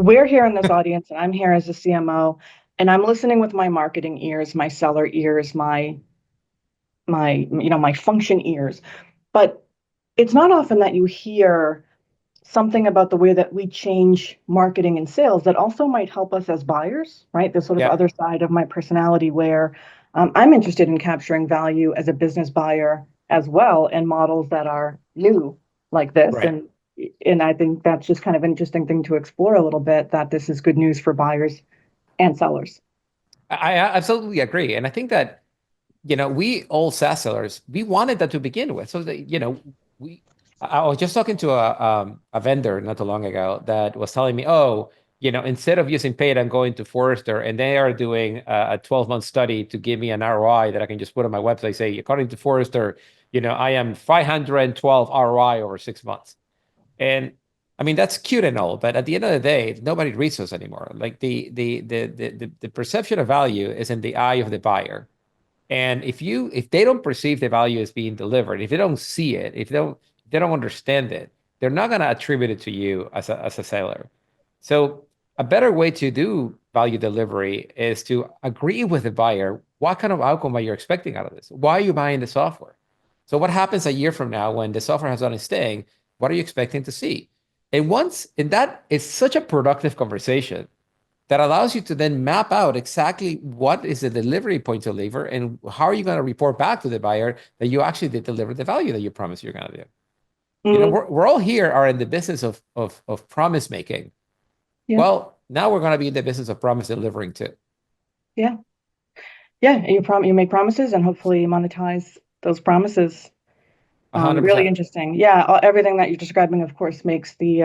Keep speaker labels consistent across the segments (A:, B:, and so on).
A: we're here in this audience, and I'm here as a CMO, and I'm listening with my marketing ears, my seller ears, my function ears. But it's not often that you hear something about the way that we change marketing and sales that also might help us as buyers, right? The sort of
B: Yeah,
A: other side of my personality where I'm interested in capturing value as a business buyer as well, and models that are new like this.
B: right.
A: And I think that's just kind of an interesting thing to explore a little bit, that this is good news for buyers and sellers.
B: I absolutely agree. And I think that, we all SaaS sellers, we wanted that to begin with. So that, we, I was just talking to a vendor not too long ago that was telling me, oh, instead of using paid, I'm going to Forrester, and they are doing a 12-month study to give me an ROI that I can just put on my website, say, according to Forrester, I am 512 ROI over 6 months. And I mean, that's cute and all, but at the end of the day, nobody reads those anymore. Like the perception of value is in the eye of the buyer. And if they don't perceive the value as being delivered, if they don't see it, if they don't understand it, they're not going to attribute it to you as a seller. So a better way to do value delivery is to agree with the buyer. What kind of outcome are you expecting out of this? Why are you buying the software? So what happens a year from now when the software has done its thing? What are you expecting to see? And that is such a productive conversation that allows you to then map out exactly what is the delivery point to deliver and how are you going to report back to the buyer that you actually did deliver the value that you promised you're going to do.
A: Mm,
B: We're all here are in the business of promise making.
A: yeah,
B: Well, now we're going to be in the business of promise delivering too.
A: yeah, yeah. And you make promises and hopefully monetize those promises. Really
B: 100%.
A: interesting. Yeah, everything that you're describing, of course, makes the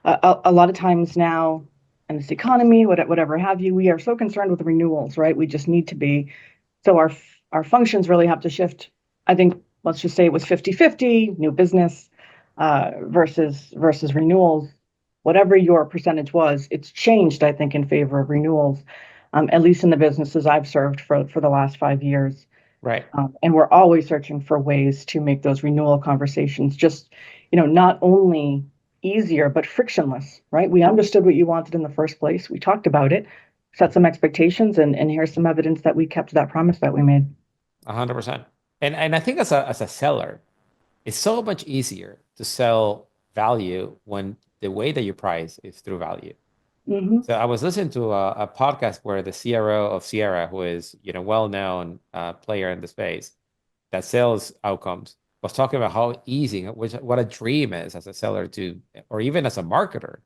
A: a lot of times now in this economy, whatever have you, we are so concerned with renewals, right? We just need to be. So our functions really have to shift. I think let's just say it was 50-50 new business versus renewals. Whatever your percentage was, it's changed, I think, in favor of renewals, at least in the businesses I've served for the last 5 years.
B: Right.
A: And we're always searching for ways to make those renewal conversations just, not only easier, but frictionless, right? We understood what you wanted in the first place. We talked about it, set some expectations, and here's some evidence that we kept that promise that we made.
B: 100%. And I think as a seller, it's so much easier to sell value when the way that you price is through value.
A: Hmm.
B: So I was listening to a podcast where the CRO of Sierra, who is well-known player in the space that sells outcomes, was talking about how easy, what a dream is as a seller to, or even as a marketer,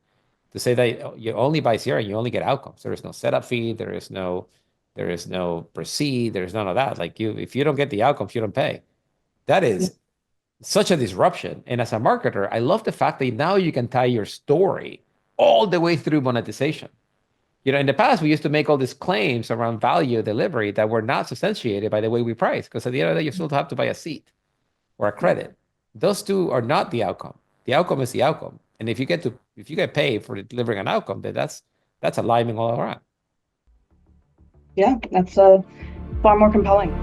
B: to say that you only buy Sierra and you only get outcomes. There is no setup fee, there is no proceed, there is none of that. Like if you don't get the outcomes, you don't pay. That
A: Yeah.
B: is such a disruption. And as a marketer, I love the fact that now you can tie your story all the way through monetization. In the past, we used to make all these claims around value delivery that were not substantiated by the way we price, because at the end of the day, you still have to buy a seat or a credit. Those two are not the outcome. The outcome is the outcome. And if you get paid for delivering an outcome, then that's alignment all around.
A: Yeah, that's far more compelling.